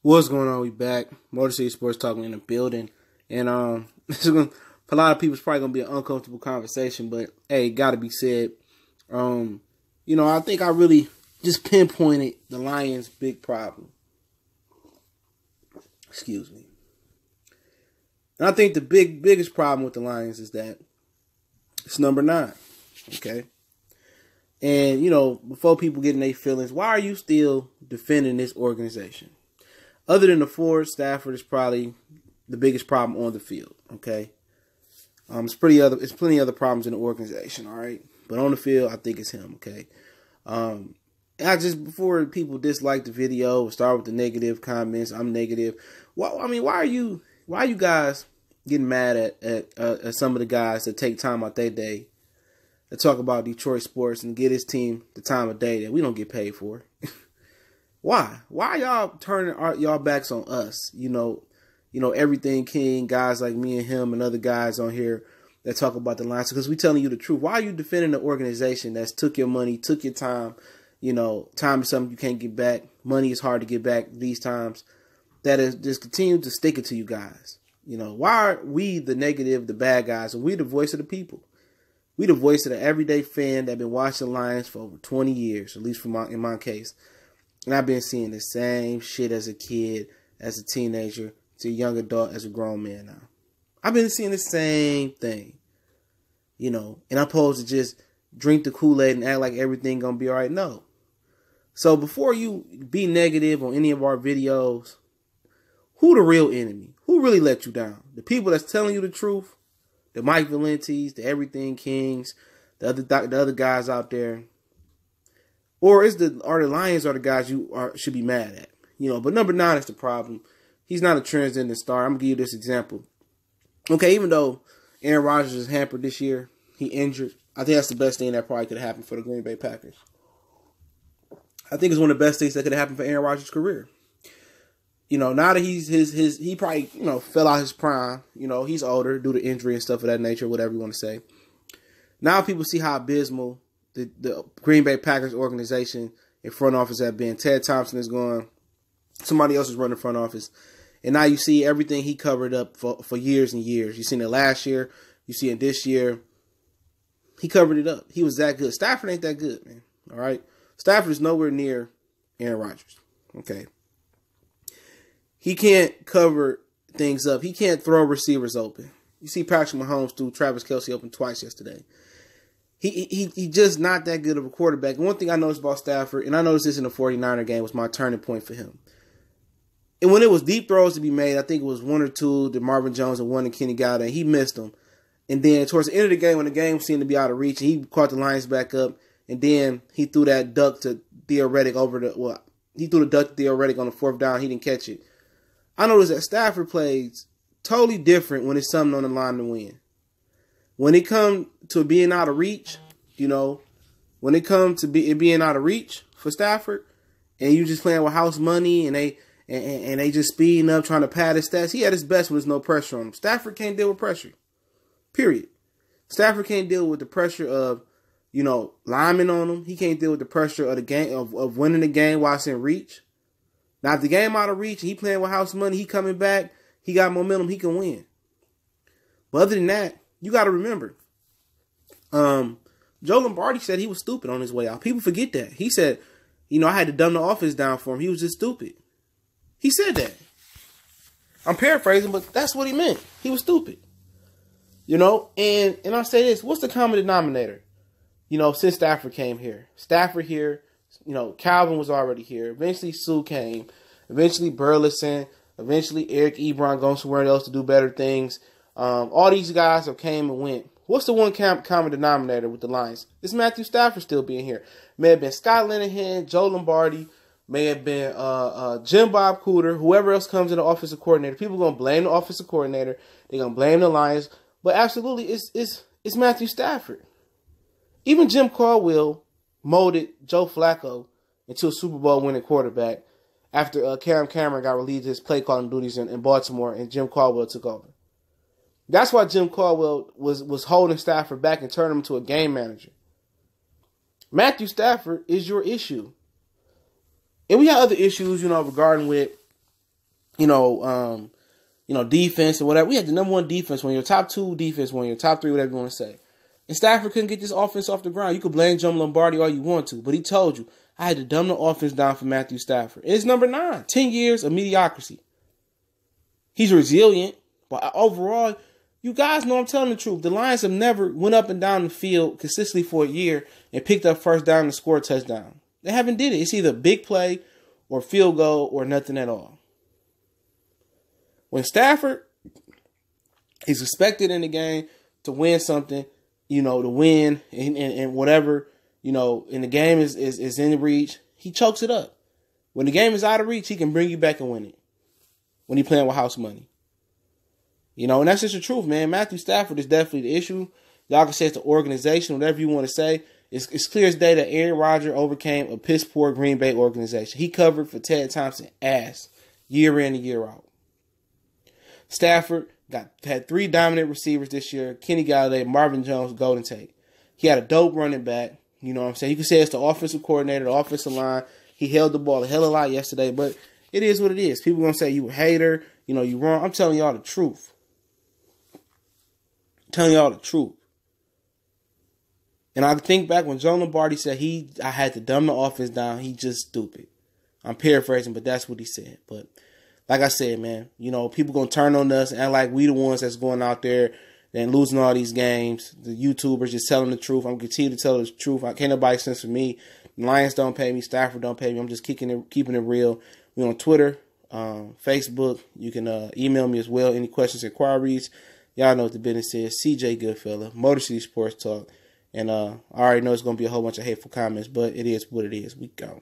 What's going on? We back. Motor City Sports Talking in the building. And this is gonna, for a lot of people, it's probably gonna be an uncomfortable conversation, but hey, gotta be said. I think I really just pinpointed the Lions' big problem. Excuse me. And I think the biggest problem with the Lions is that it's number 9. Okay. And, before people get in their feelings, why are you still defending this organization? Other than the Ford, Stafford is probably the biggest problem on the field. Okay. It's plenty other problems in the organization. All right. But on the field, I think it's him. Okay. Before people dislike the video, start with the negative comments. I'm negative. Why are you guys getting mad at some of the guys that take time out their day to talk about Detroit sports and get his team the time of day that we don't get paid for? Why? Why y'all turning y'all backs on us? Everything King, guys like me and him and other guys on here that talk about the Lions, because we telling you the truth. Why are you defending the organization that's took your money, took your time? Time is something you can't get back. Money is hard to get back these times. That is just continue to stick it to you guys. Why are we the negative, the bad guys, and we the voice of the people? We the voice of the everyday fan that been watching the Lions for over 20 years, at least in my case. And I've been seeing the same shit as a kid, as a teenager, to a young adult, as a grown man now. I've been seeing the same thing. And I'm supposed to just drink the Kool-Aid and act like everything gonna be all right. No. So before you be negative on any of our videos, who the real enemy? Who really let you down? The people that's telling you the truth? The Mike Valenti's, the Everything Kings, the other guys out there? Or are the Lions the guys you should be mad at? But number 9 is the problem. He's not a transcendent star. I'm going to give you this example. Okay, even though Aaron Rodgers is hampered this year, he injured, I think that's the best thing that probably could have happened for the Green Bay Packers. I think it's one of the best things that could have happened for Aaron Rodgers' career. Now that he probably, fell out his prime. He's older due to injury and stuff of that nature, whatever you want to say. Now people see how abysmal the Green Bay Packers organization and front office have been. Ted Thompson is gone. Somebody else is running the front office. And now you see everything he covered up for years and years. You seen it last year. You see it this year. He covered it up. He was that good. Stafford ain't that good, man. All right? Stafford is nowhere near Aaron Rodgers. Okay? He can't cover things up. He can't throw receivers open. You see Patrick Mahomes threw Travis Kelce open twice yesterday. He just not that good of a quarterback. And one thing I noticed about Stafford, and I noticed this in the 49er game, was my turning point for him. And when it was deep throws to be made, I think it was 1 or 2 to Marvin Jones and 1 to Kenny Galladay. He missed them. And then towards the end of the game, when the game seemed to be out of reach, he caught the Lions back up. And then he threw that duck to Theo Reddick he threw the duck to Theo Reddick on the 4th down. He didn't catch it. I noticed that Stafford plays totally different when it's something on the line to win. When it comes to being out of reach, when it comes to being out of reach for Stafford, and you just playing with house money, and they just speeding up, trying to pad his stats, he at his best when there's no pressure on him. Stafford can't deal with pressure. Period. Stafford can't deal with the pressure of, linemen on him. He can't deal with the pressure of the game of winning the game while it's in reach. Now, if the game out of reach and he playing with house money, he coming back, he got momentum, he can win. But other than that, you got to remember, Joe Lombardi said he was stupid on his way out. People forget that. He said, I had to dumb the offense down for him. He was just stupid. He said that. I'm paraphrasing, but that's what he meant. He was stupid. And I say this, what's the common denominator? Since Stafford came here. Stafford here, Calvin was already here. Eventually Sue came. Eventually Burleson. Eventually Eric Ebron going somewhere else to do better things. All these guys have came and went. What's the one common denominator with the Lions? It's Matthew Stafford still being here. May have been Scott Linehan, Joe Lombardi, may have been Jim Bob Cooter, whoever else comes in the offensive coordinator. People are going to blame the offensive coordinator. They're going to blame the Lions. But absolutely, it's Matthew Stafford. Even Jim Caldwell molded Joe Flacco into a Super Bowl winning quarterback after Cam Cameron got relieved of his play calling duties in Baltimore and Jim Caldwell took over. That's why Jim Caldwell was holding Stafford back and turning him into a game manager. Matthew Stafford is your issue. And we have other issues, regarding with defense or whatever. We had the number one defense, one of your top two defense, one of your top three, whatever you want to say. And Stafford couldn't get this offense off the ground. You could blame Joe Lombardi all you want to, but he told you, I had to dumb the offense down for Matthew Stafford. It's number 9, 10 years of mediocrity. He's resilient, but overall, you guys know I'm telling the truth. The Lions have never went up and down the field consistently for a year and picked up first down and scored a touchdown. They haven't did it. It's either big play or field goal or nothing at all. When Stafford is expected in the game to win something, to win and whatever, and the game is in reach, he chokes it up. When the game is out of reach, he can bring you back and win it. When he's playing with house money. And that's just the truth, man. Matthew Stafford is definitely the issue. Y'all can say it's the organization, whatever you want to say. It's clear as day that Aaron Rodgers overcame a piss poor Green Bay organization. He covered for Ted Thompson ass year in and year out. Stafford had 3 dominant receivers this year: Kenny Galladay, Marvin Jones, Golden Tate. He had a dope running back. You know what I'm saying? You can say it's the offensive coordinator, the offensive line. He held the ball a hell of a lot yesterday, but it is what it is. People going to say you a hater, you wrong. I'm telling y'all the truth. And I think back when Joe Lombardi said I had to dumb the offense down, he just stupid. I'm paraphrasing, but that's what he said. But like I said, man, people going to turn on us and act like we the ones that's going out there and losing all these games. The YouTubers just telling the truth. I'm going to continue to tell the truth. Can't nobody censor me. The Lions don't pay me. Stafford don't pay me. I'm just keeping it real. We're on Twitter, Facebook. You can email me as well. Any questions, inquiries. Y'all know what the business is. CJ Goodfella, Motor City Sports Talk. And I already know it's going to be a whole bunch of hateful comments, but it is what it is. We go.